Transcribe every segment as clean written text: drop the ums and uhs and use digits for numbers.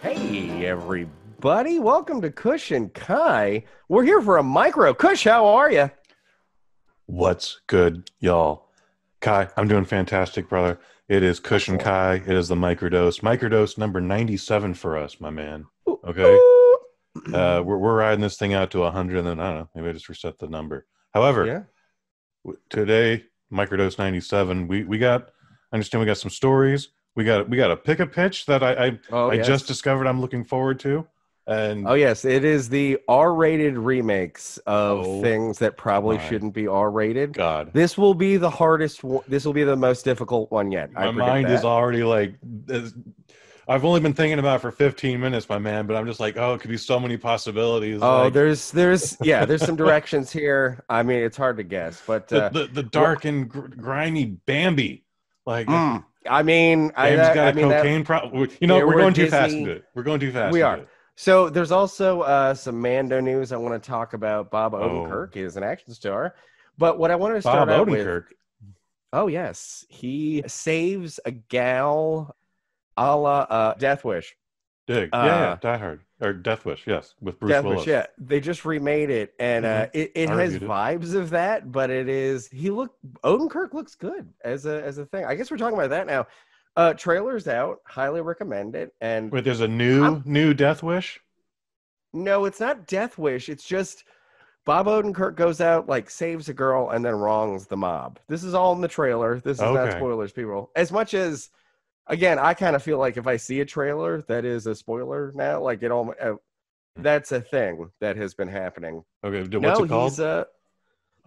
Hey, everybody. Welcome to Kush and Kai. We're here for a micro. Kush, how are you? What's good, y'all? Kai, I'm doing fantastic, brother. It is Kush and Excellent. Kai. It is the Microdose. Microdose number 97 for us, my man. Ooh, Okay? ooh. We're riding this thing out to 100, and then, I don't know, maybe I just reset the number. However, Yeah. today, Microdose 97, we got, I understand we got some stories. We got a pick a pitch that Oh, I just yes. discovered I'm looking forward to. Oh, And, yes. It is the R-rated remakes of oh things that probably my shouldn't be R-rated. God. This will be the hardest one. This will be the most difficult one yet. I My predict mind is that. already like, I've only been thinking about it for 15 minutes, my man, but I'm just like, oh, it could be so many possibilities. Oh, Like there's some directions here. I mean, it's hard to guess, but the what? dark and grimy Bambi. Like I mean, Bambi's got I a mean that cocaine problem. You know, there we're were going too fast into Disney. it. We're going too fast We into are. it. So there's also some Mando news I want to talk about. Bob Oh, Odenkirk is an action star. But what I wanted to start Bob out with, Odenkirk. oh yes, he saves a gal a la Death Wish. Dig. Yeah, yeah. Uh Die Hard. Or Death Wish, yes, with Bruce Death Wish, Willis. yeah. They just remade it and Hmm. it I has reviewed it. vibes of that, but Odenkirk looks good as a thing. I guess we're talking about that now. Trailer's out, highly recommend it. And Wait, there's a I'm new Death Wish? no, it's not Death Wish, it's just Bob Odenkirk goes out, like, saves a girl, and then wrongs the mob. This is all in the trailer. This is not Okay. spoilers, people. As much as, again, I kind of feel like if I see a trailer that is a spoiler now, like that's a thing that has been happening. Okay. What's No, it he's called?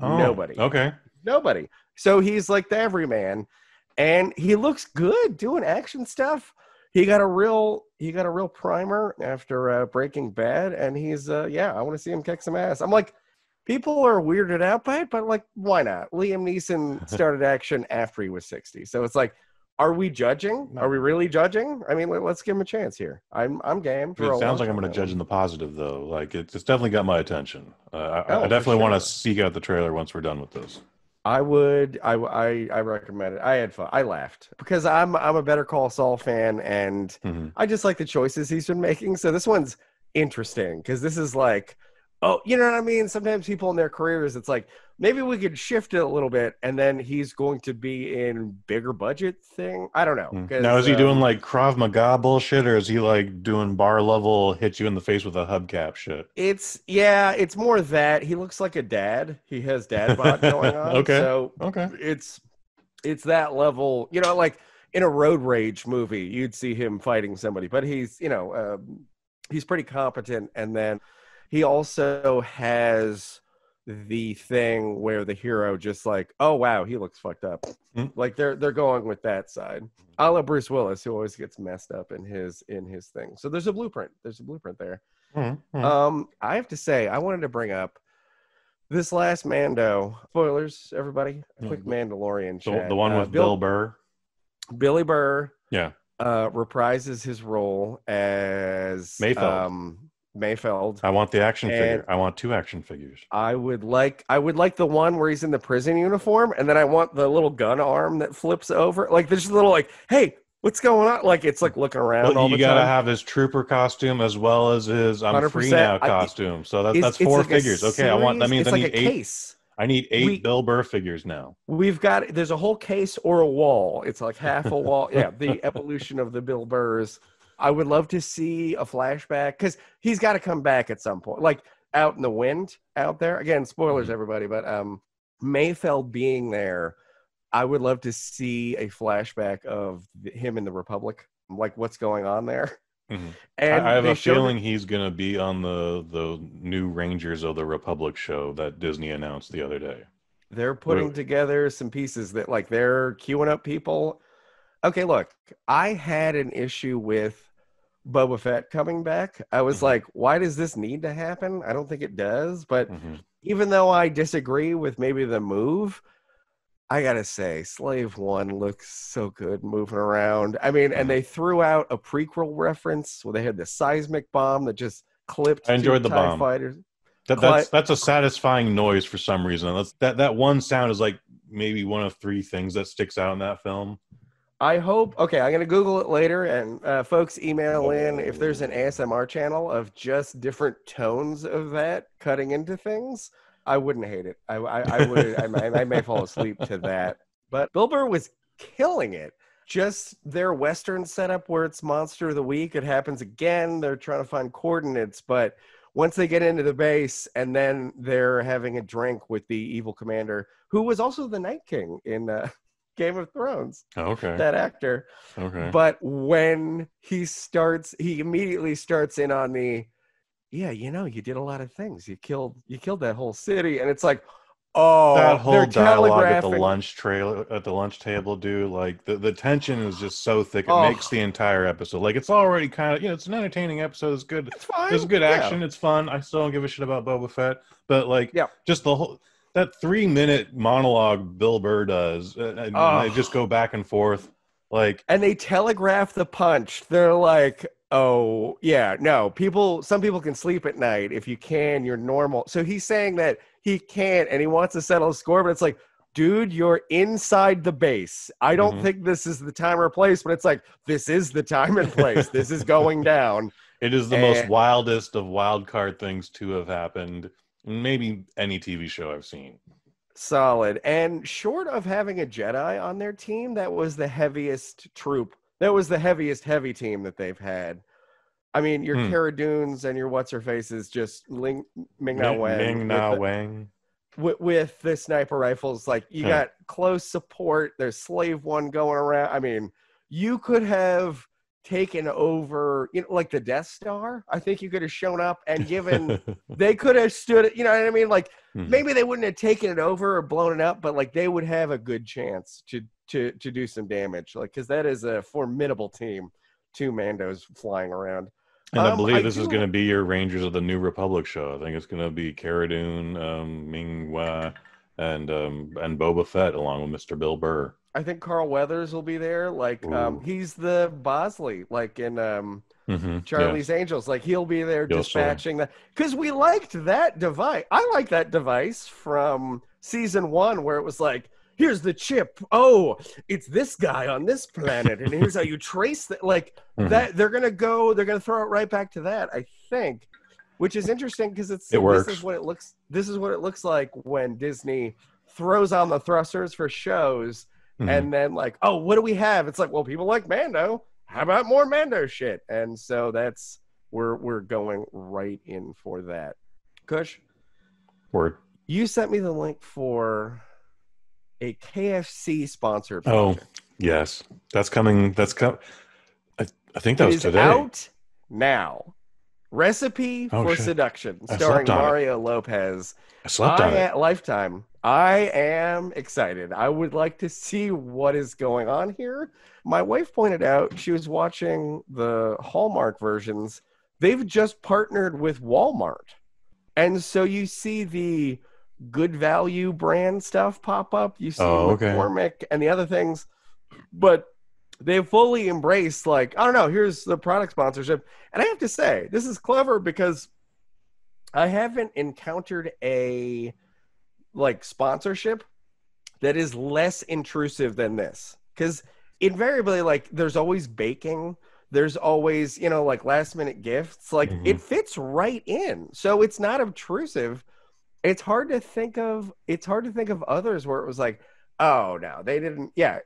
Oh, nobody, okay. nobody. So he's like the everyman, and he looks good doing action stuff. He got a real primer after Breaking Bad, and he's yeah, I want to see him kick some ass. I'm like, people are weirded out by it, but like, why not? Liam Neeson started action after he was 60, so it's like, are we judging? Are we really judging? I mean, let's give him a chance here. I'm game for It a sounds watch like I'm on going to that judge one. in the positive, though. Like it's definitely got my attention. I Oh, for definitely want to sure. seek out the trailer once we're done with this. I would. I recommend it. I had fun. I laughed because I'm a Better Call Saul fan, and Hmm. I just like the choices he's been making. So this one's interesting because this is like, oh, you know what I mean? Sometimes people in their careers, it's like maybe we could shift it a little bit, and then he's going to be in bigger budget thing. I don't know Now, because is he doing like Krav Maga bullshit, or is he like doing bar level hit you in the face with a hubcap shit? it's more that he looks like a dad. He has dad bod going on, Okay, so okay. it's it's that level, like in a road rage movie, you'd see him fighting somebody, but he's pretty competent. And then he also has the thing where the hero just like, oh wow, he looks fucked up. Mm, Like they're going with that side, a la Bruce Willis, who always gets messed up in his thing. So there's a blueprint. There's a blueprint there. mm, mm. I have to say, I wanted to bring up this last Mando. Spoilers, everybody. A Yeah, quick Mandalorian the chat. one with Bill Burr. Billy Burr Yeah, reprises his role as Mayfeld. Mayfeld, I want the action and figure. I want two action figures. I would like the one where he's in the prison uniform, and then I want the little gun arm that flips over. Like there's just a little like, hey, what's going on? Like it's like looking Well, around all you the gotta time. have his trooper costume as well as his "I'm free 100%. now" costume. So It's that's it's four like a figures. Okay, I want. That series. means It's like a case. I need eight We Bill Burr figures now. We've got there's a whole case or a wall. It's like half a wall. Yeah, the evolution of the Bill Burrs. I would love to see a flashback because he's got to come back at some point, like out in the wind out there. Again, spoilers, Mhm. everybody, but Mayfeld being there, I would love to see a flashback of him in the Republic, like what's going on there. Mhm. I And have they a showed it. feeling he's gonna be on the new Rangers of the Republic show that Disney announced the other day. They're Wait, putting together some pieces that like they're queuing up people. Okay, look, I had an issue with Boba Fett coming back. I was mhm, like, why does this need to happen? I don't think it does. But mhm, even though I disagree with maybe the move, I gotta say, Slave One looks so good moving around. I mean, and mhm. they threw out a prequel reference where they had the seismic bomb that just I clipped two enjoyed the TIE bomb. fighters. That Cli- that's a satisfying noise for some reason. That one sound is like maybe one of three things that sticks out in that film. I hope. Okay, I'm gonna Google it later, and folks, email in if there's an ASMR channel of just different tones of that cutting into things. I wouldn't hate it. I would. I may fall asleep to that. But Bill Burr was killing it. Just their Western setup where it's Monster of the Week. It happens again. They're trying to find coordinates, but once they get into the base, and then they're having a drink with the evil commander, who was also the Night King in Game of Thrones. Okay. That actor. Okay. But when he immediately starts in on the, yeah, you did a lot of things. You killed that whole city, and it's like, oh, that whole dialogue at the lunch table, dude. Like the tension is just so thick. It makes the entire episode. Like it's already kind of, it's an entertaining episode. It's good. It's fine. There's good action. Yeah. It's fun. I still don't give a shit about Boba Fett, but like, just the whole. That 3-minute monologue Bill Burr does, and they just go back and forth, like, and they telegraph the punch. They're like, "Oh, yeah, no, some people can sleep at night. If you can, you're normal." So he's saying that he can't, and he wants to settle a score, but it's like, dude, you're inside the base. I don't think this is the time or place, but it's like, this is the time and place. This is going down. It is the most wildest of wild card things to have happened. Maybe any TV show I've seen. Solid. And short of having a Jedi on their team, that was the heaviest troop. That was the heaviest heavy team that they've had. I mean, your Cara Dunes and your what's-her-faces just Ming-Na Wang. With the sniper rifles, like, you got close support. There's Slave One going around. I mean, you could have taken over, like the Death Star. I think you could have shown up and given, they could have stood it, you know what I mean? Like, maybe they wouldn't have taken it over or blown it up, but like they would have a good chance to do some damage. Like, because that is a formidable team. 2 Mandos flying around. And I believe this is going to be your Rangers of the New Republic show. I think it's going to be Cara Dune, Ming Hua, and Boba Fett along with Mr. Bill Burr. I think Carl Weathers will be there. Like, he's the Bosley, like in Charlie's Angels. Like, he'll be there dispatching that. Because we liked that device. I like that device from season 1 where it was like, here's the chip. Oh, it's this guy on this planet. And here's how you trace that. Like, that they're going to throw it right back to that, I think. Which is interesting because it works. This is what it looks like when Disney throws on the thrusters for shows. And then like, oh, what do we have? It's like, well, people like Mando. How about more Mando shit? And so that's we're going right in for that. Kush, word. You sent me the link for a KFC sponsored project. Oh, yes. That's coming. I think that was today. Out now. Recipe for Seduction, starring Mario Lopez. I slept on it. Lifetime. I am excited. I would like to see what is going on here. My wife pointed out she was watching the Hallmark versions. They've just partnered with Walmart. And so you see the Good Value brand stuff pop up. You see McCormick and the other things. But they fully embraced, like, I don't know, here's the product sponsorship. And I have to say, this is clever because I haven't encountered a sponsorship that is less intrusive than this. Because invariably, like, there's always baking. There's always, like last minute gifts. Like, it fits right in. So it's not obtrusive. It's hard to think of others where it was like, oh, no, they didn't. Yeah.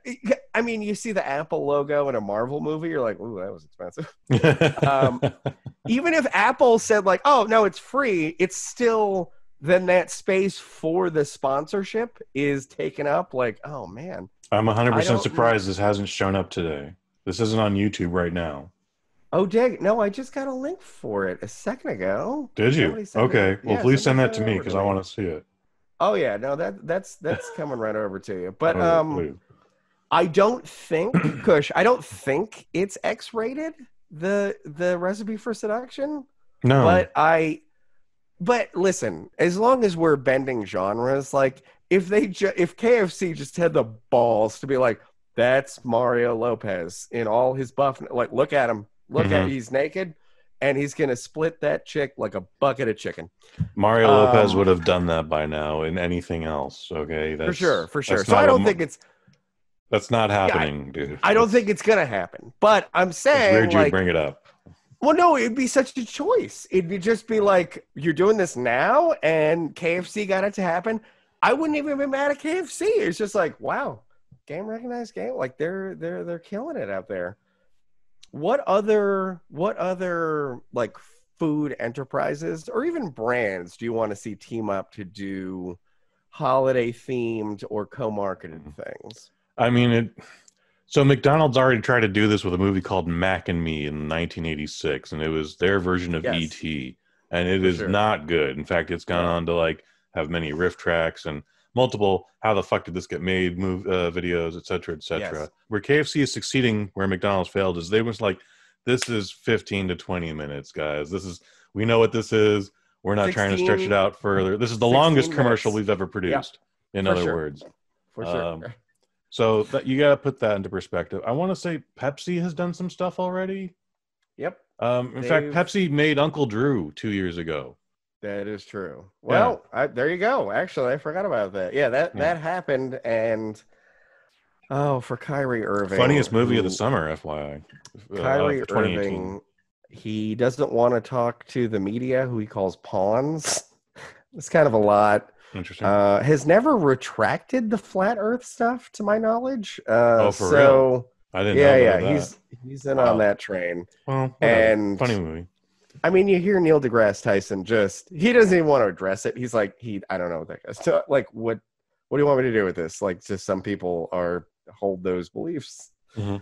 I mean, you see the Apple logo in a Marvel movie. You're like, ooh, that was expensive. Even if Apple said like, oh, no, it's free, it's still then that space for the sponsorship is taken up. Like, oh, man. I'm 100% surprised this hasn't shown up today. This isn't on YouTube right now. Oh, dang. No, I just got a link for it a second ago. Did you? Okay. Well, please send that to me because I want to see it. Oh yeah, no, that's coming right over to you. But I don't think, Kush, I don't think it's X-rated, the Recipe for Seduction. No. But listen, as long as we're bending genres, like if KFC just had the balls to be like, that's Mario Lopez in all his buff, like look at him, he's naked. And he's going to split that chick like a bucket of chicken. Mario Lopez would have done that by now in anything else, okay? For sure. So I don't think it's... That's not happening, dude. I don't think it's gonna happen. But I'm saying, it's weird you would bring it up. Well, no, it'd be such a choice. It'd just be like, you're doing this now, and KFC got it to happen. I wouldn't even be mad at KFC. It's just like, wow, game recognized game. Like they're killing it out there. What other like food enterprises or even brands do you want to see team up to do holiday themed or co-marketed things? I mean, so McDonald's already tried to do this with a movie called Mac and Me in 1986, and it was their version of E.T., and it is not good. In fact, it's gone on to like have many riff tracks and multiple how the fuck did this get made videos, et cetera, et cetera. Yes. Where KFC is succeeding where McDonald's failed is they was like, this is 15 to 20 minutes, guys. We know what this is. We're not trying to stretch it out further. This is the longest commercial we've ever produced, in other words. For sure. So you got to put that into perspective. I want to say Pepsi has done some stuff already. Yep. In fact, Pepsi made Uncle Drew 2 years ago. That is true. Well, there you go. Actually, I forgot about that. Yeah, that happened. And, for Kyrie Irving. Funniest movie of the summer, FYI. Kyrie Irving, he doesn't want to talk to the media, who he calls pawns. It's kind of a lot. Interesting. Has never retracted the flat Earth stuff, to my knowledge. For real? I didn't know about that. He's in on that train. Well, and funny movie. I mean, you hear Neil deGrasse Tyson he doesn't even want to address it. He's like, I don't know what that guy's so, like, what do you want me to do with this? Like, just some people hold those beliefs. Mm-hmm.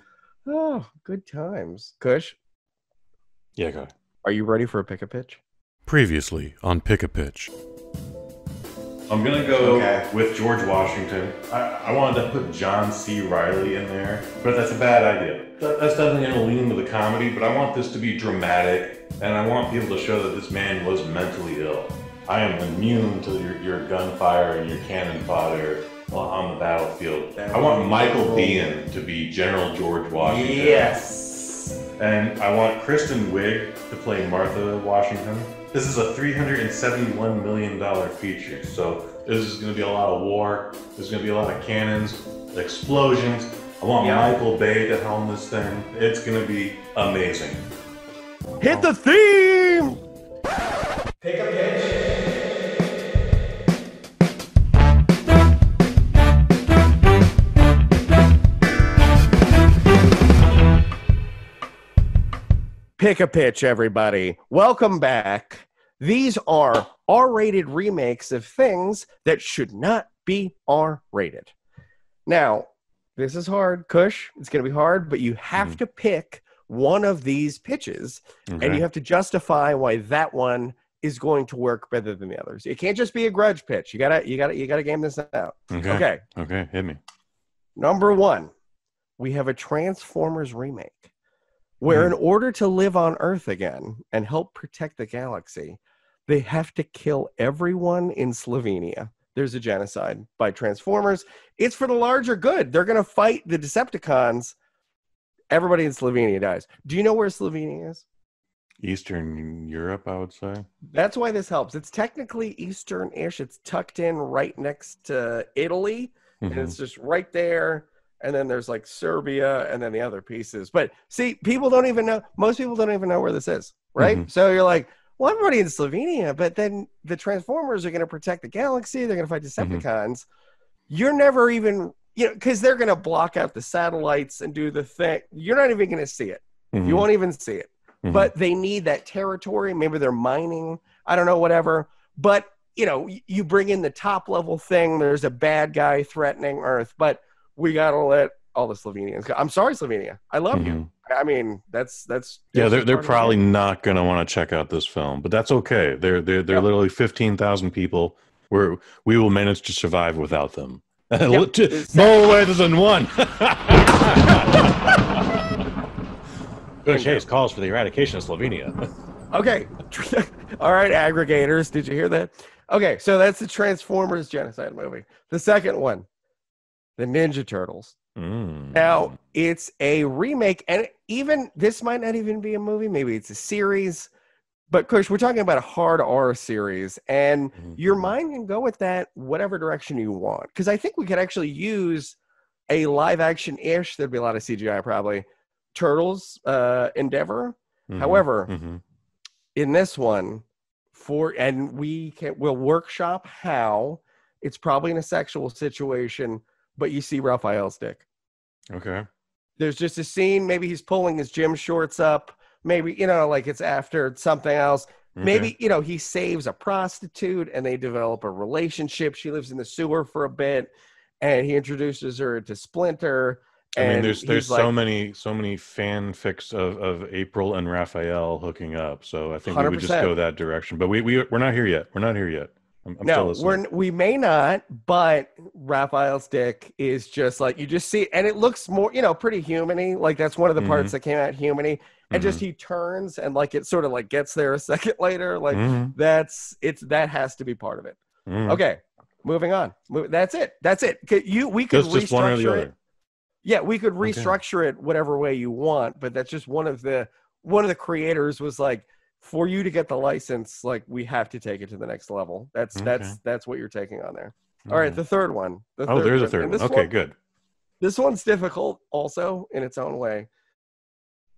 Oh, good times. Kush? Yeah, go ahead. Are you ready for a pick a pitch? Previously on Pick a Pitch. I'm going to go with George Washington. I wanted to put John C. Reilly in there, but that's a bad idea. That's definitely going to lean to the comedy, but I want this to be dramatic, and I want people to show that this man was mentally ill. I am immune to your gunfire and your cannon fodder on the battlefield. I want Michael Biehn to be General George Washington. Yes! And I want Kristen Wiig to play Martha Washington. This is a $371 million feature, so this is going to be a lot of war. There's going to be a lot of cannons, explosions. I want Michael Bay to helm this thing. It's going to be amazing. Hit the theme! Pick a pitch. Pick a pitch, everybody. Welcome back. These are R-rated remakes of things that should not be R-rated. Now, this is hard, Kush. It's going to be hard, but you have to pick one of these pitches, and you have to justify why that one is going to work better than the others. It can't just be a grudge pitch. You gotta game this out. Okay, hit me. Number one, we have a Transformers remake, where in order to live on Earth again and help protect the galaxy, they have to kill everyone in Slovenia. There's a genocide by Transformers. It's for the larger good. They're going to fight the Decepticons. Everybody in Slovenia dies. Do you know where Slovenia is? Eastern Europe, I would say. That's why this helps. It's technically Eastern-ish. It's tucked in right next to Italy, and it's just right there. And then there's like Serbia and then the other pieces. But see, people don't even know. Most people don't even know where this is, right? So you're like, well, everybody in Slovenia, but then the Transformers are going to protect the galaxy. They're going to fight Decepticons. You're never even, because they're going to block out the satellites and do the thing. You're not even going to see it. You won't even see it. But they need that territory. Maybe they're mining. I don't know, whatever. But, you bring in the top level thing. There's a bad guy threatening Earth. But we got to let all the Slovenians go. I'm sorry, Slovenia. I love you. I mean, that's they're probably not going to want to check out this film, but that's okay. They're literally 15,000 people where we will manage to survive without them. No way than one. Good case calls for the eradication of Slovenia. Okay. All right, aggregators. Did you hear that? Okay, so that's the Transformers genocide movie. The second one, the Ninja Turtles. Now, it's a remake, and even this might not even be a movie. Maybe it's a series. But, Kush, we're talking about a hard R series, and your mind can go with that whatever direction you want. Because I think we could actually use a live action ish. There'd be a lot of CGI probably. Turtles endeavor. However, in this one, we'll workshop how it's probably in a sexual situation, but you see Raphael's dick. Okay. There's just a scene. Maybe he's pulling his gym shorts up. Maybe, like it's after something else. Okay. Maybe, he saves a prostitute and they develop a relationship. She lives in the sewer for a bit and he introduces her to Splinter. I mean, there's so many fanfics of April and Raphael hooking up. So I think 100%. We would just go that direction. But we're not here yet. We're not here yet. I'm still listening. We may not, but Raphael's dick is just like, you just see, and it looks more, pretty human-y. Like that's one of the parts that came out human-y. And just he turns and like it sort of like gets there a second later. Like that has to be part of it. Okay, moving on. That's it. We could restructure it. Yeah, we could restructure it whatever way you want, but that's just one of the creators was like, for you to get the license, like we have to take it to the next level. That's what you're taking on there. All right, the third one. There's a third one. Okay, good. This one's difficult also in its own way.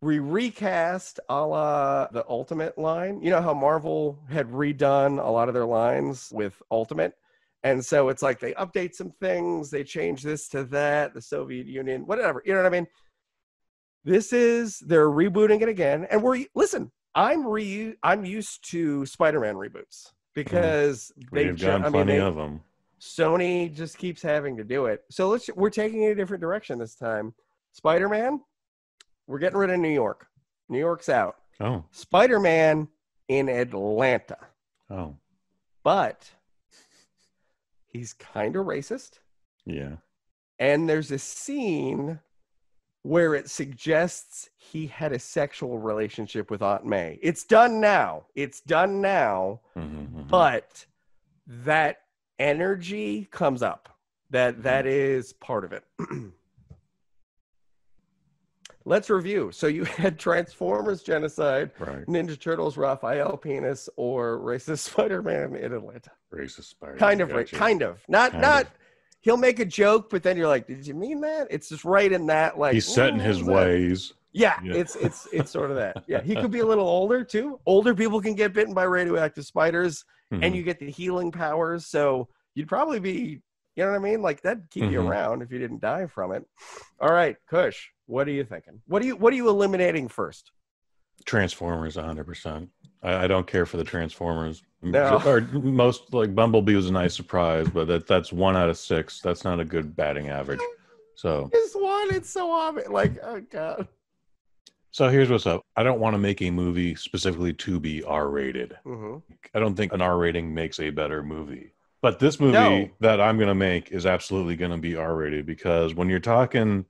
We recast a la the Ultimate line. You know how Marvel had redone a lot of their lines with Ultimate? And so it's like they update some things, they change this to that, the Soviet Union, whatever. You know what I mean? They're rebooting it again. And I'm used to Spider-Man reboots because they've done plenty of them. Sony just keeps having to do it. So we're taking it a different direction this time. Spider-Man, we're getting rid of New York. New York's out. Oh. Spider-Man in Atlanta. Oh. But he's kind of racist. Yeah. And there's a scene where it suggests he had a sexual relationship with Aunt May. It's done now. But that energy comes up. That is part of it. Let's review. So you had Transformers genocide, right. Ninja Turtles, Raphael penis, or racist Spider-Man in Atlanta. Racist Spider-Man. Kind of. Not. He'll make a joke, but then you're like, did you mean that? It's just right in that, like he's set in his ways. Yeah, it's sort of that. Yeah, he could be a little older too. Older people can get bitten by radioactive spiders, and you get the healing powers. So you'd probably be, you know what I mean? Like that'd keep you around if you didn't die from it. All right, Kush, what are you thinking? What are you eliminating first? Transformers, 100%. I don't care for the Transformers. No. Or most, like Bumblebee was a nice surprise, but that's 1 out of 6. That's not a good batting average. So this one, it's so obvious. Like, oh god. So here's what's up. I don't want to make a movie specifically to be R-rated. I don't think an R rating makes a better movie. But this movie that I'm going to make is absolutely going to be R-rated because when you're talking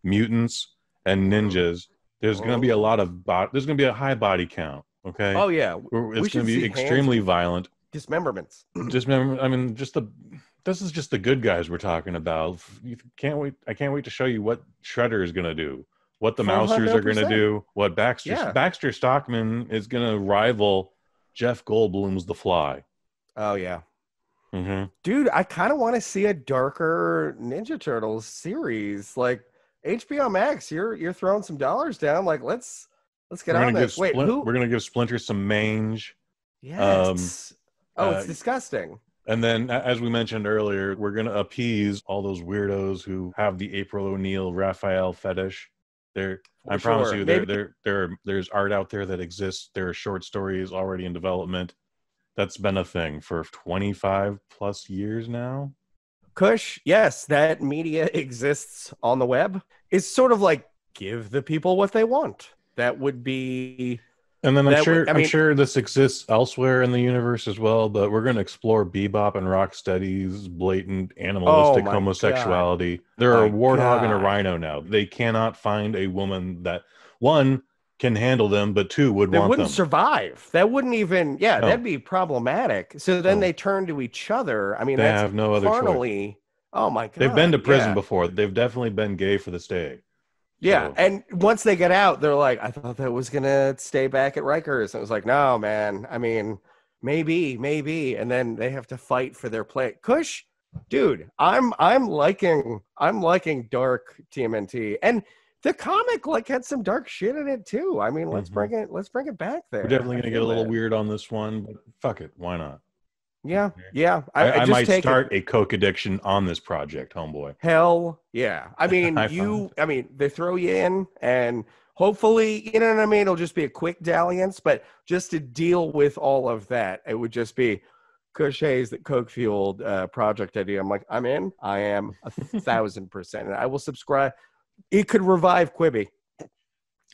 mutants and ninjas, there's going to be a lot of there's going to be a high body count. Okay. Oh yeah, it's going to be extremely violent. Dismemberments. I mean, this is just the good guys we're talking about. I can't wait to show you what Shredder is going to do, what the Mousers are going to do, what Baxter Stockman is going to rival Jeff Goldblum's The Fly. Oh yeah. Dude, I kind of want to see a darker Ninja Turtles series. Like HBO Max, you're throwing some dollars down. Like let's get on this. Wait, who? We're gonna give Splinter some mange. Yes. It's disgusting. And then, as we mentioned earlier, we're gonna appease all those weirdos who have the April O'Neil Raphael fetish. I promise you, there's art out there that exists. There are short stories already in development. That's been a thing for 25 plus years now. Kush, yes, that media exists on the web. It's sort of like give the people what they want. That would be. And then I'm sure this exists elsewhere in the universe as well, but we're going to explore Bebop and Rocksteady's blatant animalistic homosexuality. There are a warthog and a rhino now. They cannot find a woman that, one, can handle them, but two, want them. They wouldn't survive. That wouldn't even, that'd be problematic. So then they turn to each other. I mean, they have no other choice. Oh my God. They've been to prison before. They've definitely been gay for the stay. Yeah, and once they get out, they're like, I thought that was going to stay back at Rikers. And it was like, no, man. I mean, maybe. And then they have to fight for their play. Kush, Dude, I'm liking dark TMNT, and the comic like had some dark shit in it too. I mean, let's bring it back there. We're definitely gonna get a little weird on this one, but fuck it, why not? Yeah. I might start a coke addiction on this project, homeboy. Hell yeah. I mean, they throw you in, and hopefully, you know what I mean, it'll just be a quick dalliance, but just to deal with all of that, it would just be Kush Hayes, that coke fueled project idea. I'm like, I'm in. I am 1,000%, and I will subscribe. It could revive Quibi.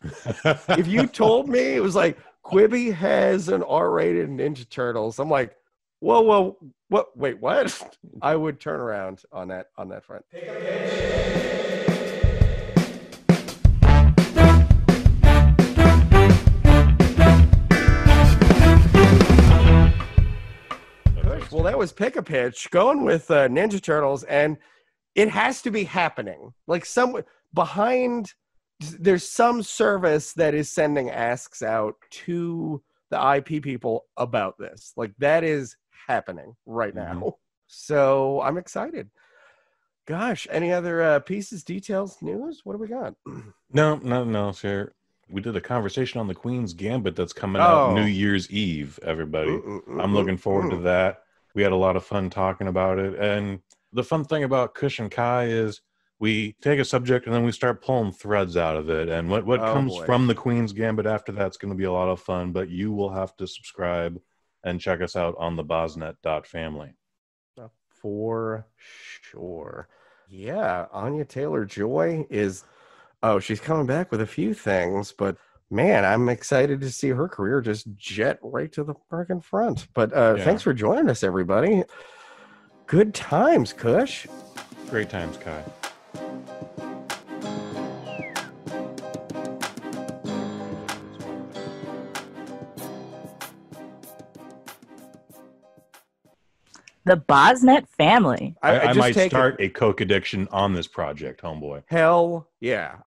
If you told me it was like Quibi has an R-rated Ninja Turtles, I'm like, whoa, what? Wait, what? I would turn around on that front. Pick a pitch. Well, that was Pick a Pitch, going with Ninja Turtles, and it has to be happening. Like there's some service that is sending asks out to the IP people about this. Like that is happening right now. So I'm excited. Gosh, any other pieces, details, news? What do we got? No, sir. We did a conversation on the Queen's Gambit that's coming out New Year's Eve, everybody. I'm looking forward to that. We had a lot of fun talking about it. And the fun thing about Kush and Kai is we take a subject and then we start pulling threads out of it. And what comes from the Queen's Gambit after that's going to be a lot of fun. But you will have to subscribe and check us out on the bosnet.family. For sure. Yeah, Anya Taylor-Joy is... she's coming back with a few things, but man, I'm excited to see her career just jet right to the freaking front. But thanks for joining us, everybody. Good times, Kush. Great times, Kai. The Bosnet family. I might start a coke addiction on this project, homeboy. Hell yeah.